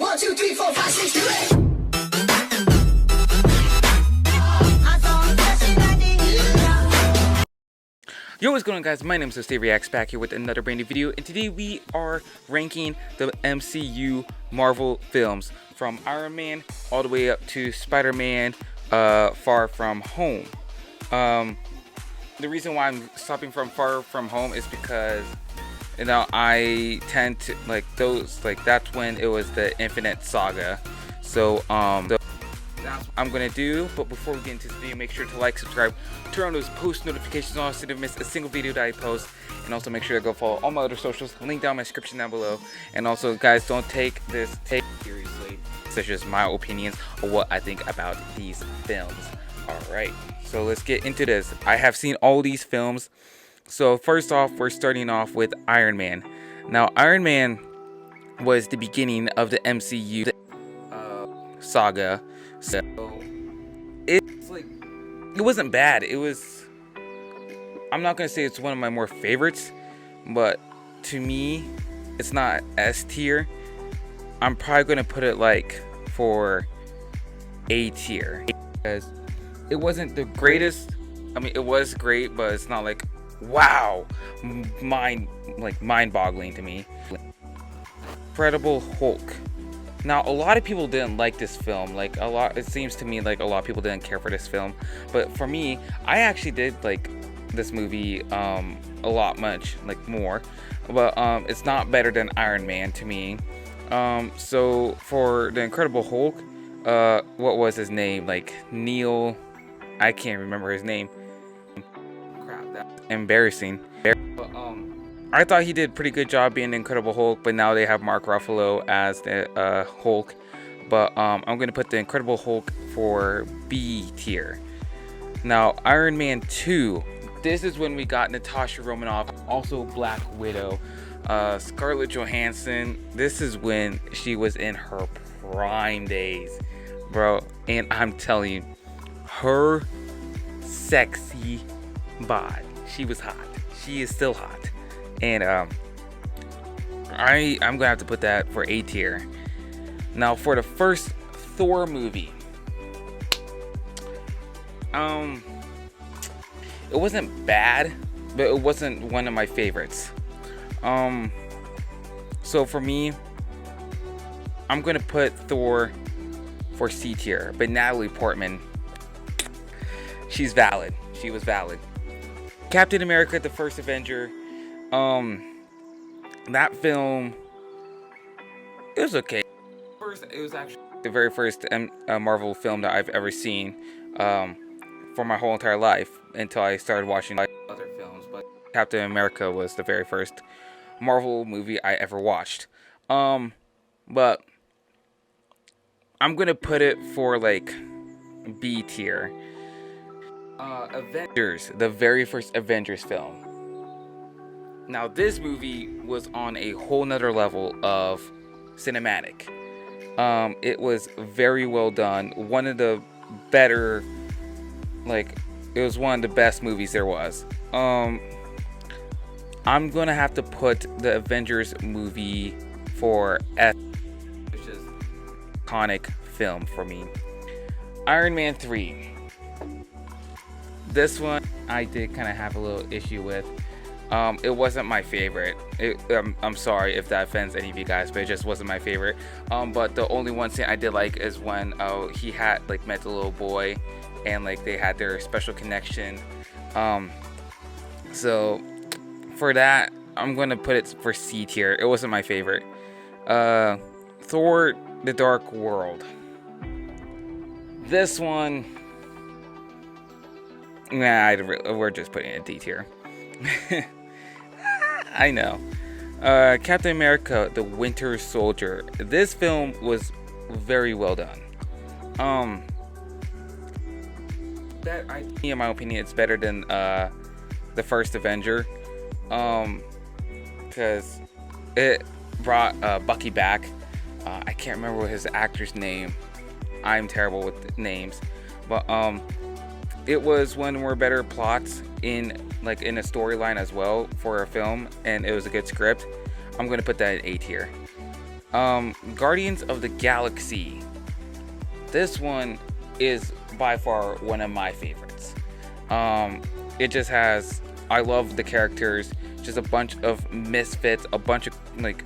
1, 2, 3, 4, 5, 6, 2, 8. Yo, what's going on, guys? My name is Steve Reacts, back here with another brand new video, and today we are ranking the MCU Marvel films from Iron Man all the way up to Spider-Man Far From Home. The reason why I'm stopping from Far From Home is because, you know, I tend to like those, like that's when it was the Infinite Saga. So that's what I'm gonna do. But before we get into this video, make sure to like, subscribe, turn on those post notifications on so you don't miss a single video that I post, and also make sure to go follow all my other socials, link down in my description down below. And also, guys, don't take this seriously. It's just my opinions of what I think about these films. Alright, so let's get into this. I have seen all these films. So first off, we're starting off with Iron Man. Now, Iron Man was the beginning of the MCU saga. So it's like, it wasn't bad. It was, I'm not gonna say it's one of my more favorites, but to me, it's not S tier. I'm probably gonna put it like for A tier, because it wasn't the greatest. I mean, it was great, but it's not like wow, mind-boggling to me. Incredible Hulk. Now, a lot of people didn't like this film. Like, it seems to me like a lot of people didn't care for this film. But for me, I actually did like this movie a lot more. But it's not better than Iron Man to me. So for the Incredible Hulk, what was his name? Like Neil, I can't remember his name. Crap, that's embarrassing. But I thought he did a pretty good job being the Incredible Hulk, but now they have Mark Ruffalo as the Hulk. But I'm going to put the Incredible Hulk for B tier. Now, Iron Man 2. This is when we got Natasha Romanoff, also Black Widow. Scarlett Johansson. This is when she was in her prime days, bro. And I'm telling you, her sexy bod. She was hot. She is still hot. And I'm gonna have to put that for A tier. Now, for the first Thor movie, it wasn't bad, but it wasn't one of my favorites. So for me, I'm gonna put Thor for C tier. But Natalie Portman, she's valid. She was valid. Captain America: The First Avenger. That film, it was okay. First, it was actually the very first Marvel film that I've ever seen for my whole entire life until I started watching other films. But Captain America was the very first Marvel movie I ever watched. But I'm gonna put it for like B tier. Avengers, the very first Avengers film. Now, this movie was on a whole nother level of cinematic. It was very well done. One of the better, like, it was one of the best movies there was. I'm gonna have to put the Avengers movie for S, which is iconic film for me. Iron Man 3. This one I did kind of have a little issue with. It wasn't my favorite. I'm sorry if that offends any of you guys, but it just wasn't my favorite. But the only one scene I did like is when he had like met the little boy, and like they had their special connection. So for that, I'm gonna put it for C tier. It wasn't my favorite. Thor: The Dark World. This one, nah, we're just putting it in D tier. I know. Captain America: The Winter Soldier. This film was very well done. In my opinion, it's better than the first Avenger, because it brought Bucky back. I can't remember his actor's name. I'm terrible with names, but it was one more better plots in a storyline as well for a film, and it was a good script. I'm gonna put that in A tier. Guardians of the Galaxy. This one is by far one of my favorites. It just has, I love the characters, just a bunch of misfits, a bunch of like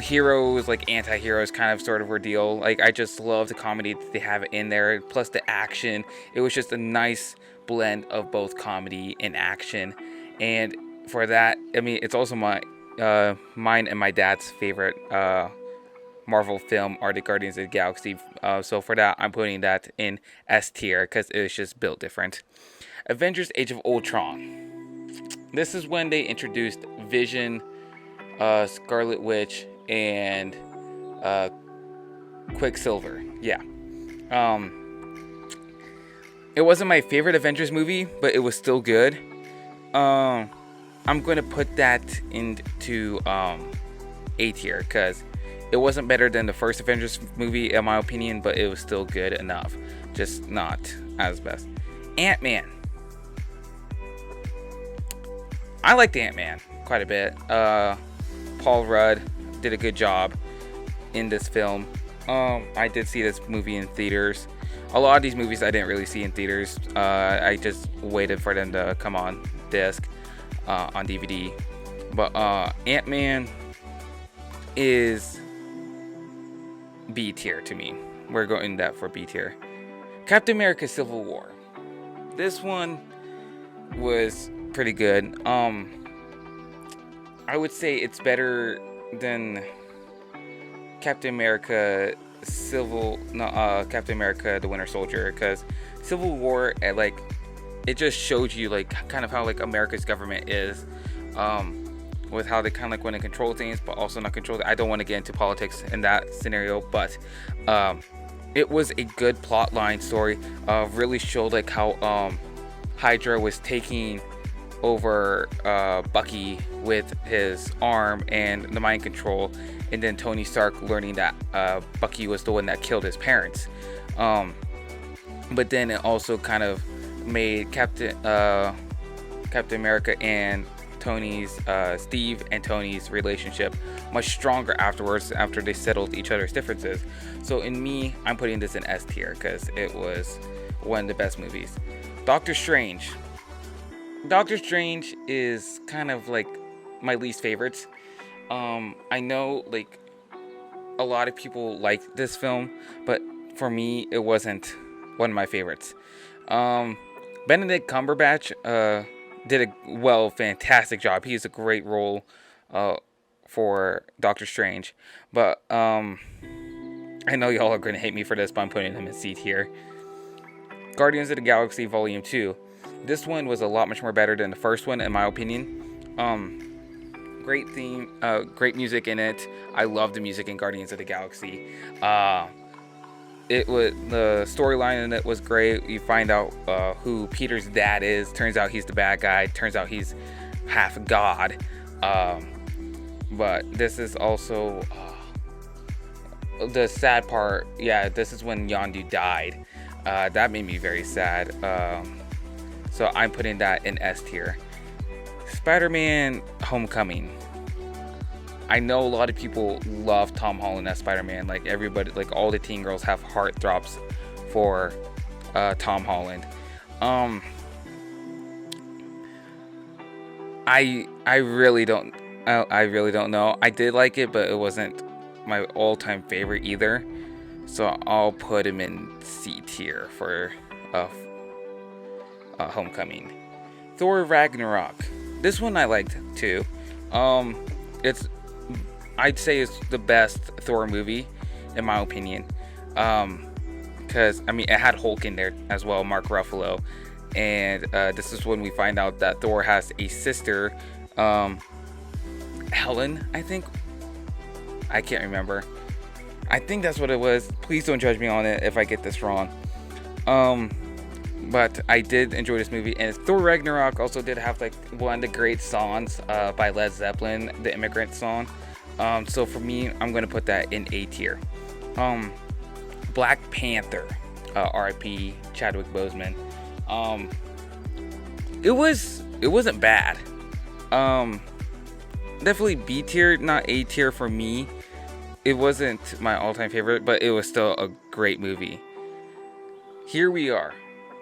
heroes, like anti-heroes kind of sort of ordeal. Like, I just love the comedy that they have in there, plus the action. It was just a nice blend of both comedy and action, and for that, I mean, it's also mine and my dad's favorite Marvel film are the Guardians of the Galaxy. So for that, I'm putting that in S tier because it's just built different. Avengers: Age of Ultron. This is when they introduced Vision, Scarlet Witch, and Quicksilver. Yeah. It wasn't my favorite Avengers movie, but it was still good. I'm going to put that into A tier because it wasn't better than the first Avengers movie in my opinion, but it was still good enough. Just not as best. Ant-Man. I liked Ant-Man quite a bit. Paul Rudd did a good job in this film. I did see this movie in theaters. A lot of these movies I didn't really see in theaters. I just waited for them to come on disc, on DVD. But Ant-Man is B tier to me. We're going that for B tier. Captain America: Civil War. This one was pretty good. I would say it's better than Captain America Captain America: The Winter Soldier, because Civil War, like, it just showed you like kind of how like America's government is, with how they kind of like want to control things but also not control. I don't want to get into politics in that scenario, but it was a good plot line story. Really showed like how Hydra was taking over Bucky with his arm and the mind control, and then Tony Stark learning that Bucky was the one that killed his parents. But then it also kind of made Captain America and Tony's Steve and Tony's relationship much stronger afterwards, after they settled each other's differences. So in me, I'm putting this in S tier because it was one of the best movies. Doctor Strange. Doctor Strange is kind of like my least favorites. I know like a lot of people like this film, but for me it wasn't one of my favorites. Benedict Cumberbatch did a fantastic job. He's a great role for Doctor Strange, but I know y'all are gonna hate me for this, but I'm putting him in C tier. Guardians of the Galaxy Volume 2. This one was a lot much more better than the first one in my opinion. Great theme, great music in it. I love the music in Guardians of the Galaxy. It was, the storyline in it was great. You find out who Peter's dad is. Turns out he's the bad guy. Turns out he's half god. But this is also the sad part. Yeah, this is when Yondu died. That made me very sad. So I'm putting that in S tier. Spider-Man: Homecoming. I know a lot of people love Tom Holland as Spider-Man. Like everybody, like all the teen girls have heartthrobs for Tom Holland. I really don't know. I did like it, but it wasn't my all-time favorite either. So I'll put him in C tier for Homecoming. Thor: Ragnarok. This one I liked too. I'd say it's the best Thor movie in my opinion. Because I mean, it had Hulk in there as well, Mark Ruffalo, and this is when we find out that Thor has a sister, Helen, I think. I can't remember. I think that's what it was. Please don't judge me on it if I get this wrong. But I did enjoy this movie, and Thor: Ragnarok also did have like one of the great songs by Led Zeppelin, the Immigrant Song. So for me, I'm gonna put that in A tier. Black Panther, R.I.P. Chadwick Boseman. It wasn't bad. definitely B tier, not A tier for me. It wasn't my all-time favorite, but it was still a great movie. Here we are,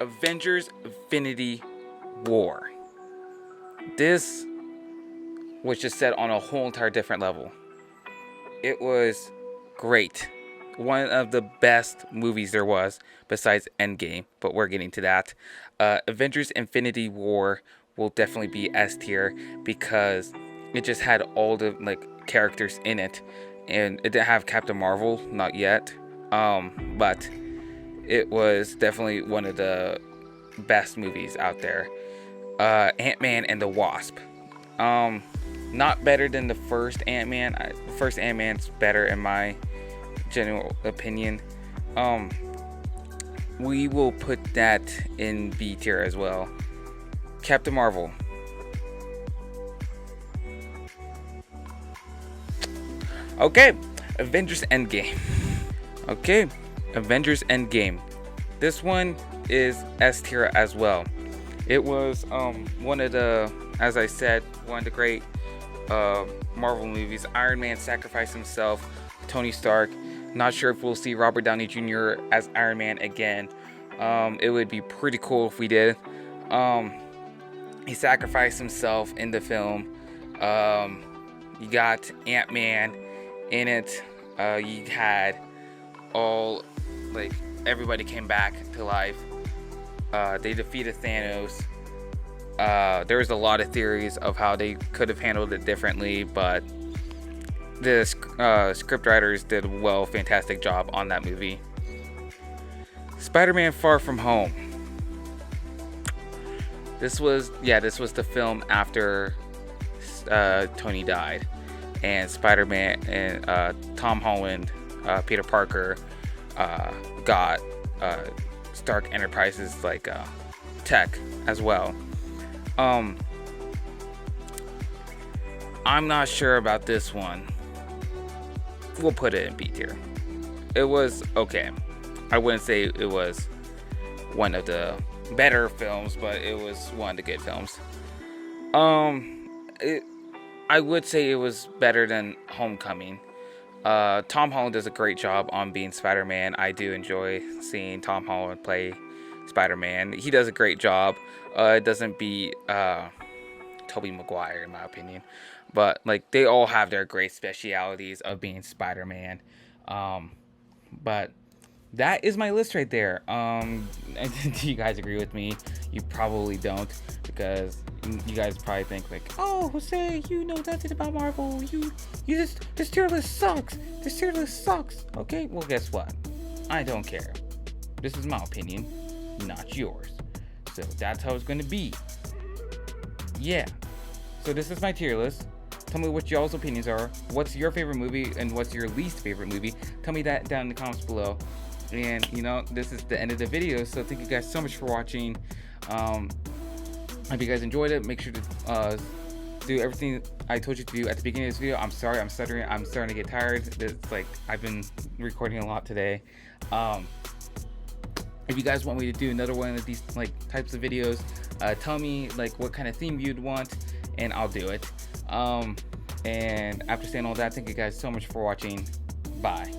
Avengers Infinity War. This was just set on a whole entire different level. It was great. One of the best movies there was, besides Endgame, but we're getting to that. Avengers Infinity War will definitely be S tier because it just had all the characters in it, and it didn't have Captain Marvel, not yet. But it was definitely one of the best movies out there. Ant-Man and the Wasp. Not better than the first Ant-Man. The first Ant-Man's better in my general opinion. We will put that in B tier as well. Captain Marvel. Okay, Avengers Endgame. Okay, Avengers Endgame. This one is S tier as well. It was one of the, as I said, one of the great Marvel movies. Iron Man sacrificed himself, Tony Stark. Not sure if we'll see Robert Downey Jr. as Iron Man again. It would be pretty cool if we did. He sacrificed himself in the film. You got Ant-Man in it. You had all, everybody came back to life. They defeated Thanos. There was a lot of theories of how they could have handled it differently, but the scriptwriters did a fantastic job on that movie. Spider-Man Far From Home. This was the film after Tony died, and Spider-Man and Tom Holland, Peter Parker, got Stark Enterprises tech as well. I'm not sure about this one. We'll put it in B tier. It was okay. I wouldn't say it was one of the better films, but it was one of the good films. I would say it was better than Homecoming. Tom Holland does a great job on being Spider-Man. I do enjoy seeing Tom Holland play Spider-Man. He does a great job. It doesn't beat Tobey Maguire in my opinion, but they all have their great specialities of being Spider-Man. But that is my list right there. Do you guys agree with me? You probably don't, because you guys probably think oh, Jose, you know nothing about Marvel. This tier list sucks. This tier list sucks. Okay, well guess what? I don't care. This is my opinion, not yours. So that's how it's going to be. Yeah. So this is my tier list. Tell me what y'all's opinions are. What's your favorite movie and what's your least favorite movie? Tell me that down in the comments below. And this is the end of the video, so thank you guys so much for watching. Hope you guys enjoyed it. Make sure to do everything I told you to do at the beginning of this video. I'm sorry, I'm stuttering. I'm starting to get tired. It's I've been recording a lot today. If you guys want me to do another one of these types of videos, tell me what kind of theme you'd want, and I'll do it. And after saying all that, thank you guys so much for watching. Bye.